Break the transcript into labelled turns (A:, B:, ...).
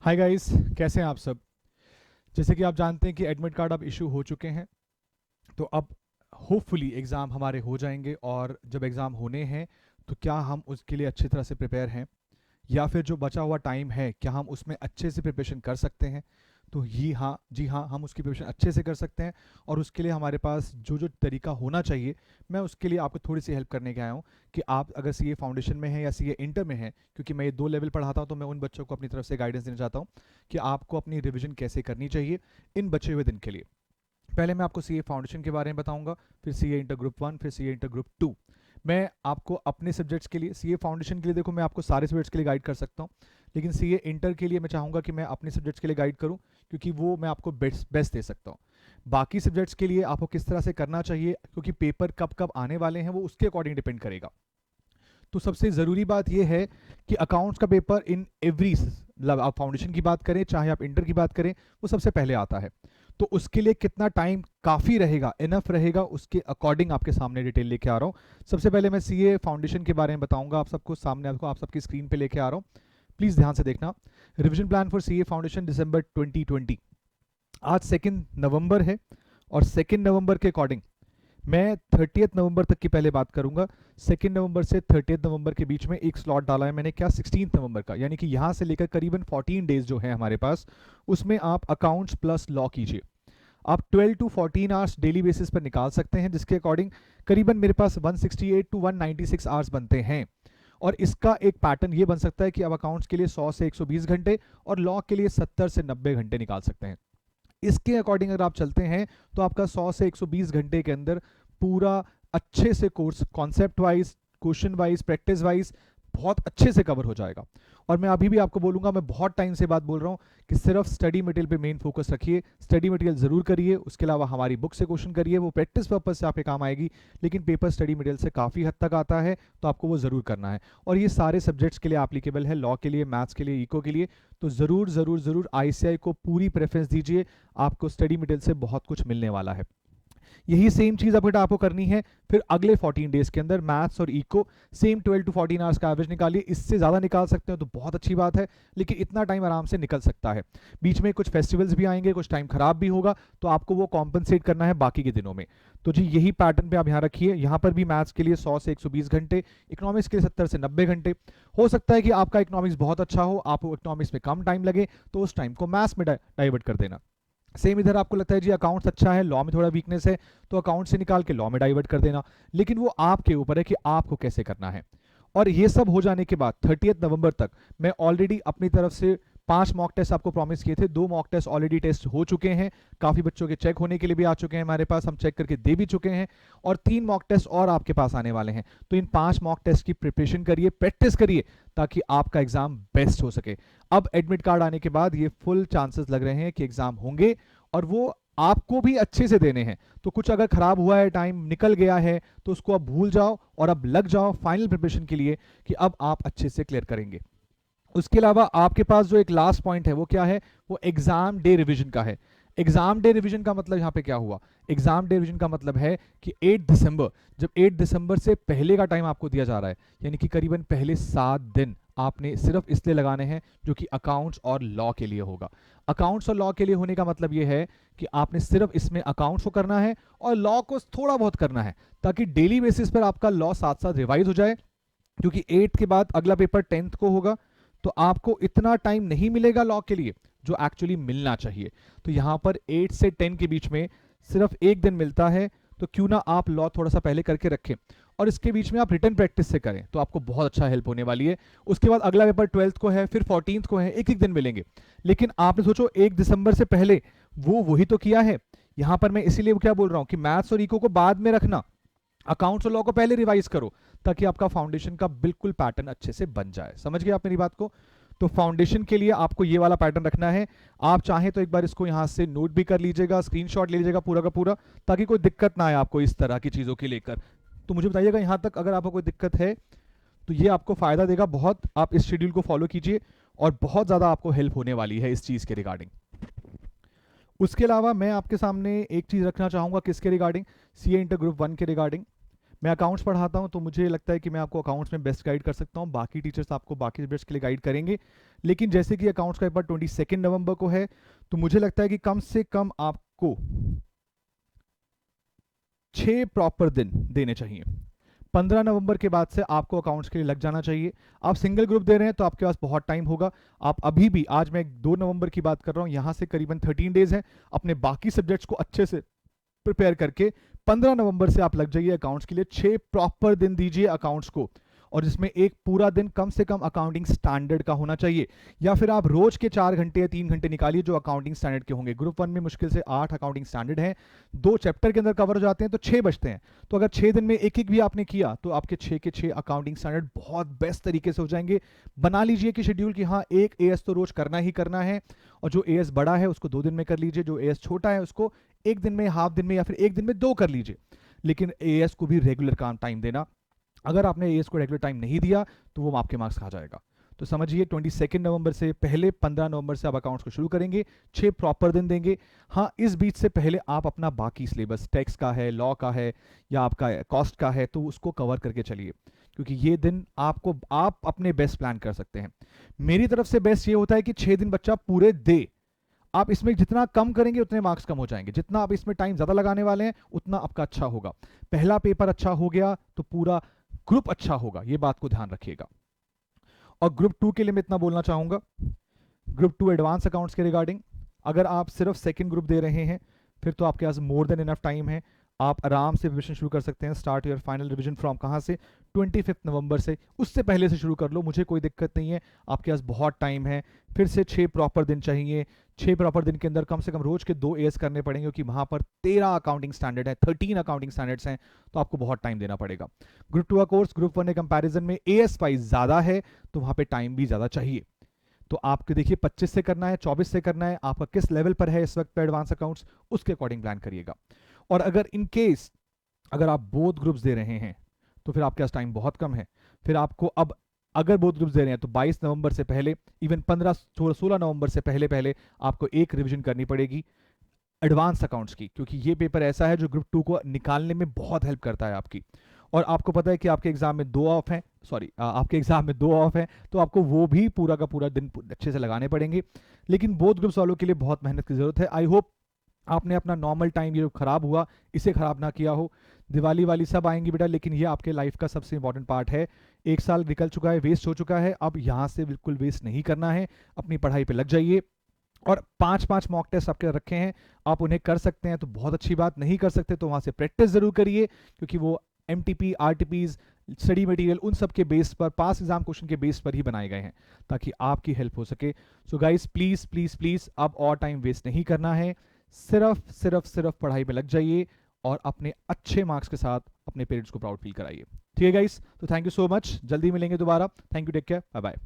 A: Hi guys, कैसे हैं आप सब। जैसे कि आप जानते हैं कि एडमिट कार्ड अब इशू हो चुके हैं। तो अब होपफुली एग्ज़ाम हमारे हो जाएंगे, और जब एग्ज़ाम होने हैं तो क्या हम उसके लिए अच्छी तरह से प्रिपेयर हैं, या फिर जो बचा हुआ टाइम है क्या हम उसमें अच्छे से प्रिपरेशन कर सकते हैं। तो जी हाँ, हम उसकी प्रिपरेशन अच्छे से कर सकते हैं। और उसके लिए हमारे पास जो जो तरीका होना चाहिए, मैं उसके लिए आपको थोड़ी सी हेल्प करने के आया हूँ। कि आप अगर सीए फाउंडेशन में हैं या सीए इंटर में हैं, क्योंकि मैं ये 2 लेवल पढ़ाता हूँ, तो मैं उन बच्चों को अपनी तरफ से गाइडेंस देना चाहता हूँ कि आपको अपनी रिविजन कैसे करनी चाहिए इन बचे हुए दिन के लिए। पहले मैं आपको सीए फाउंडेशन के बारे में बताऊंगा, फिर सीए इंटर ग्रुप 1, फिर सीए इंटर ग्रुप 2। मैं आपको अपने सब्जेक्ट्स के लिए, सीए फाउंडेशन के लिए देखो मैं आपको सारे सब्जेक्ट्स के लिए गाइड कर सकता हूँ, लेकिन सीए इंटर के लिए मैं चाहूँगा कि मैं अपने सब्जेक्ट्स के लिए गाइड करूँ, क्योंकि वो मैं आपको बेस्ट बेस्ट दे सकता हूँ। बाकी सब्जेक्ट्स के लिए आपको किस तरह से करना चाहिए, क्योंकि पेपर कब कब आने वाले हैं वो उसके अकॉर्डिंग डिपेंड करेगा। तो सबसे ज़रूरी बात यह है कि अकाउंट्स का पेपर इन एवरी, मतलब आप फाउंडेशन की बात करें चाहे आप इंटर की बात करें, वो सबसे पहले आता है। तो उसके लिए कितना टाइम काफ़ी रहेगा, इनफ रहेगा, उसके अकॉर्डिंग आपके सामने डिटेल लेके आ रहा हूँ। सबसे पहले मैं सीए फाउंडेशन के बारे में बताऊंगा आप सबको, सामने आपको आप सबकी स्क्रीन पे लेके आ रहा हूँ। प्लीज़ ध्यान से देखना। Revision plan for CA foundation December 2020। आज 2 नवंबर है, और 2 नवंबर के अकॉर्डिंग मैं 30 नवंबर तक की पहले बात करूंगा। 2 नवंबर से 30 नवंबर के बीच में एक स्लॉट डाला है मैंने, क्या 16 नवंबर का, यानी कि यहां से लेकर करीबन 14 डेज जो है हमारे पास, उसमें आप अकाउंट्स प्लस लॉ कीजिए। आप 12 टू 14 आवर्स डेली बेसिस पर निकाल सकते हैं, जिसके अकॉर्डिंग करीबन मेरे पास 168 टू 196 आवर्स बनते हैं। और इसका एक पैटर्न ये बन सकता है कि आप अकाउंट्स के लिए 100 से 120 घंटे और लॉ के लिए 70 से 90 घंटे निकाल सकते हैं। इसके अकॉर्डिंग अगर आप चलते हैं तो आपका 100 से 120 घंटे के अंदर पूरा अच्छे से course concept wise, question wise, practice wise बहुत अच्छे से कवर हो जाएगा। और मैं अभी भी आपको बोलूंगा, मैं बहुत टाइम से बात बोल रहा हूँ कि सिर्फ स्टडी मटेरियल पे मेन फोकस रखिए, स्टडी मटेरियल जरूर करिए, उसके अलावा हमारी बुक से क्वेश्चन करिए, वो प्रैक्टिस पर्पज से आपके काम आएगी, लेकिन पेपर स्टडी मटेरियल से काफ़ी हद तक आता है, तो आपको वो ज़रूर करना है। और ये सारे सब्जेक्ट्स के लिए एप्लीकेबल है, लॉ के लिए, मैथ्स के लिए, इको के लिए। तो ज़रूर ज़रूर ज़रूर आईसीआई को पूरी प्रेफरेंस दीजिए, आपको स्टडी मटेरियल से बहुत कुछ मिलने वाला है। यही सेम चीज़ अब आपको करनी है फिर अगले 14 डेज के अंदर, मैथ्स और इको सेम 12 टू 14 आवर्स का एवरेज निकालिए। इससे ज़्यादा निकाल सकते हो तो बहुत अच्छी बात है, लेकिन इतना टाइम आराम से निकल सकता है। बीच में कुछ फेस्टिवल्स भी आएंगे, कुछ टाइम खराब भी होगा, तो आपको वो कॉम्पनसेट करना है बाकी के दिनों में। तो जी यही पैटर्न पे आप यहाँ रखिए। यहाँ पर भी मैथ्स के लिए 100 से 120 घंटे, इकोनॉमिक्स के लिए 70 से 90 घंटे। हो सकता है कि आपका इकोनॉमिक्स बहुत अच्छा हो, आपको इकोनॉमिक्स में कम टाइम लगे, तो उस टाइम को मैथ्स में डाइवर्ट कर देना। सेम इधर आपको लगता है जी अकाउंट्स अच्छा है, लॉ में थोड़ा वीकनेस है, तो अकाउंट से निकाल के लॉ में डाइवर्ट कर देना। लेकिन वो आपके ऊपर है कि आपको कैसे करना है। और ये सब हो जाने के बाद 30 नवंबर तक मैं ऑलरेडी अपनी तरफ से 5 मॉक टेस्ट आपको प्रॉमिस किए थे। 2 मॉक टेस्ट ऑलरेडी टेस्ट हो चुके हैं, काफ़ी बच्चों के चेक होने के लिए भी आ चुके हैं हमारे पास, हम चेक करके दे भी चुके हैं। और 3 मॉक टेस्ट और आपके पास आने वाले हैं। तो इन 5 मॉक टेस्ट की प्रिपरेशन करिए, प्रैक्टिस करिए, ताकि आपका एग्जाम बेस्ट हो सके। अब एडमिट कार्ड आने के बाद ये फुल चांसेस लग रहे हैं कि एग्जाम होंगे, और वो आपको भी अच्छे से देने हैं। तो कुछ अगर खराब हुआ है, टाइम निकल गया है, तो उसको अब भूल जाओ और अब लग जाओ फाइनल प्रिपरेशन के लिए, कि अब आप अच्छे से क्लियर करेंगे। उसके अलावा आपके पास जो एक लास्ट पॉइंट है वो क्या है, वो एग्जाम डे रिवीजन का है। एग्जाम डे रिवीजन का मतलब यहाँ पे क्या हुआ, एग्जाम डे रिवीजन का मतलब है कि 8 दिसंबर, जब 8 दिसंबर से पहले का टाइम आपको दिया जा रहा है, यानी कि करीबन पहले 7 दिन आपने सिर्फ इसलिए लगाने हैं जो कि अकाउंट्स और लॉ के लिए होगा। अकाउंट्स और लॉ के लिए होने का मतलब ये है कि आपने सिर्फ इसमें अकाउंट्स को करना है और लॉ को थोड़ा बहुत करना है, ताकि डेली बेसिस पर आपका लॉ साथ साथ रिवाइज हो जाए। क्योंकि 8 के बाद अगला पेपर 10 को होगा, तो आपको इतना टाइम नहीं मिलेगा लॉ के लिए जो एक्चुअली मिलना चाहिए। तो यहां पर 8 से 10 के बीच में सिर्फ एक दिन मिलता है, तो क्यों ना आप लॉ थोड़ा सा पहले करके रखें, और इसके बीच में आप रिटर्न प्रैक्टिस से करें, तो आपको बहुत अच्छा हेल्प होने वाली है। उसके बाद अगला पेपर 12 को है, फिर 14 को है, एक एक दिन मिलेंगे। लेकिन आपने सोचो 1 दिसंबर से पहले वो वही तो किया है। यहां पर मैं इसीलिए क्या बोल रहा हूं कि मैथ्स और इको को बाद में रखना, अकाउंट्स और लॉ को पहले रिवाइज करो, ताकि आपका फाउंडेशन का बिल्कुल पैटर्न अच्छे से बन जाए। समझ गए आप मेरी बात को। तो फाउंडेशन के लिए आपको ये वाला पैटर्न रखना है। आप चाहें तो एक बार इसको यहां से नोट भी कर लीजिएगा, स्क्रीनशॉट ले लीजिएगा पूरा का पूरा, ताकि कोई दिक्कत ना आए आपको इस तरह की चीज़ों के लेकर। तो मुझे बताइएगा यहां तक अगर आपको कोई दिक्कत है, तो ये आपको फ़ायदा देगा बहुत। आप इस शेड्यूल को फॉलो कीजिए, और बहुत ज़्यादा आपको हेल्प होने वाली है इस चीज़ के रिगार्डिंग। उसके अलावा मैं आपके सामने एक चीज़ रखना चाहूँगा, किसके रिगार्डिंग, सीए इंटर ग्रुप 1 के रिगार्डिंग। मैं अकाउंट्स पढ़ाता हूं तो मुझे लगता है कि मैं आपको अकाउंट्स में बेस्ट गाइड कर सकता हूं, बाकी टीचर्स आपको बाकी सब्जेक्ट्स के लिए गाइड करेंगे। लेकिन जैसे कि अकाउंट्स का पेपर 22 नवंबर को है, तो मुझे लगता है कि कम से कम आपको 6 प्रॉपर दिन देने चाहिए। 15 नवंबर के बाद से आपको अकाउंट्स के लिए लग जाना चाहिए। आप सिंगल ग्रुप दे रहे हैं तो आपके पास बहुत टाइम होगा। आप अभी भी, आज मैं 2 नवंबर की बात कर रहा हूं, यहां से करीबन 13 डेज हैं, अपने बाकी सब्जेक्ट्स को अच्छे से प्रिपेयर करके 15 नवंबर से आप लग जाइए अकाउंट्स के लिए। 6 प्रॉपर दिन दीजिए अकाउंट्स को, और जिसमें एक पूरा दिन कम से कम अकाउंटिंग स्टैंडर्ड का होना चाहिए, या फिर आप रोज के 4 घंटे या 3 घंटे निकालिए जो अकाउंटिंग स्टैंडर्ड के होंगे। ग्रुप 1 में मुश्किल से 8 अकाउंटिंग स्टैंडर्ड हैं, 2 चैप्टर के अंदर कवर हो जाते हैं, तो 6 बचते हैं। तो अगर 6 दिन में एक एक भी आपने किया तो आपके 6 के 6 अकाउंटिंग स्टैंडर्ड बहुत बेस्ट तरीके से हो जाएंगे। बना लीजिए कि शेड्यूल कि हाँ, एक एएस तो रोज करना ही करना है, और जो एएस बड़ा है उसको 2 दिन में कर लीजिए, जो एएस छोटा है उसको 1 दिन में, हाफ दिन में, या फिर 1 दिन में 2 कर लीजिए। लेकिन एएस को भी रेगुलर काम टाइम देना। अगर आपने एएस को रेगुलर टाइम नहीं दिया तो वो आपके मार्क्स खा जाएगा। तो समझिए 22 नवंबर से पहले 15 नवंबर से आप अकाउंट्स को शुरू करेंगे, 6 प्रॉपर दिन देंगे। हाँ, इस बीच से पहले आप अपना बाकी सिलेबस, टैक्स का है, लॉ का है, या आपका कॉस्ट का है, तो उसको कवर करके चलिए, क्योंकि ये दिन आपको, आप अपने बेस्ट प्लान कर सकते हैं। मेरी तरफ से बेस्ट ये होता है कि 6 दिन बच्चा पूरे दे। आप इसमें जितना कम करेंगे उतने मार्क्स कम हो जाएंगे, जितना आप इसमें टाइम ज्यादा लगाने वाले हैं उतना आपका अच्छा होगा। पहला पेपर अच्छा हो गया तो पूरा ग्रुप अच्छा होगा, ये बात को ध्यान रखिएगा। और ग्रुप 2 के लिए मैं इतना बोलना चाहूंगा, ग्रुप 2 एडवांस अकाउंट्स के रिगार्डिंग, अगर आप सिर्फ सेकंड ग्रुप दे रहे हैं फिर तो आपके पास मोर देन इनफ टाइम है। आप आराम से रिविजन शुरू कर सकते हैं। Start your final revision from कहाँ से, 25 नवंबर से, उससे पहले से शुरू कर लो, मुझे कोई दिक्कत नहीं है, आपके पास बहुत टाइम है। फिर से 6 प्रॉपर दिन चाहिए। 6 प्रॉपर दिन के अंदर कम से कम रोज के 2 एएस करने पड़ेंगे, क्योंकि वहां पर 13 अकाउंटिंग स्टैंडर्ड है, 13 अकाउंटिंग स्टैंडर्ड्स हैं, तो आपको बहुत टाइम देना पड़ेगा। ग्रुप 2 का कोर्स ग्रुप 1 के कंपैरिजन में एएस वाइज ज्यादा है, तो वहां पे टाइम भी ज्यादा चाहिए। तो आपके देखिए 25 से करना है, 24 से करना है, आपका किस लेवल पर है इस वक्त पे एडवांस अकाउंट्स, उसके अकॉर्डिंग प्लान करिएगा। और अगर इन केस अगर आप बोथ ग्रुप्स दे रहे हैं तो फिर आपके पास टाइम बहुत कम है। फिर आपको अब, अगर बोथ ग्रुप्स दे रहे हैं तो 22 नवंबर से पहले, इवन 15-16 नवंबर से पहले पहले आपको एक रिवीजन करनी पड़ेगी एडवांस अकाउंट्स की, क्योंकि ये पेपर ऐसा है जो ग्रुप 2 को निकालने में बहुत हेल्प करता है आपकी। और आपको पता है कि आपके एग्जाम में 2 ऑफ हैं, आपके एग्जाम में 2 ऑफ हैं, तो आपको वो भी पूरा का पूरा दिन अच्छे से लगाने पड़ेंगे। लेकिन बोथ ग्रुप्स वालों के लिए बहुत मेहनत की जरूरत है। आई होप आपने अपना नॉर्मल टाइम, ये जो खराब हुआ, इसे खराब ना किया हो। दिवाली वाली सब आएंगी बेटा, लेकिन ये आपके लाइफ का सबसे इंपॉर्टेंट पार्ट है। 1 साल निकल चुका है, वेस्ट हो चुका है, अब यहाँ से बिल्कुल वेस्ट नहीं करना है, अपनी पढ़ाई पे लग जाइए। और 5-5 मॉक टेस्ट आपके रखे हैं, आप उन्हें कर सकते हैं तो बहुत अच्छी बात, नहीं कर सकते तो वहाँ से प्रैक्टिस जरूर करिए, क्योंकि वो MTP, RTPs, स्टडी मटेरियल, उन सब के बेस पर, पास एग्जाम क्वेश्चन के बेस पर ही बनाए गए हैं, ताकि आपकी हेल्प हो सके। So guys, please please please अब और टाइम वेस्ट नहीं करना है, सिर्फ सिर्फ सिर्फ पढ़ाई पे लग जाइए और अपने अच्छे मार्क्स के साथ अपने पेरेंट्स को प्राउड फील कराइए। ठीक है गाइस, तो थैंक यू सो मच, जल्दी मिलेंगे दोबारा। Thank you, take care, bye bye.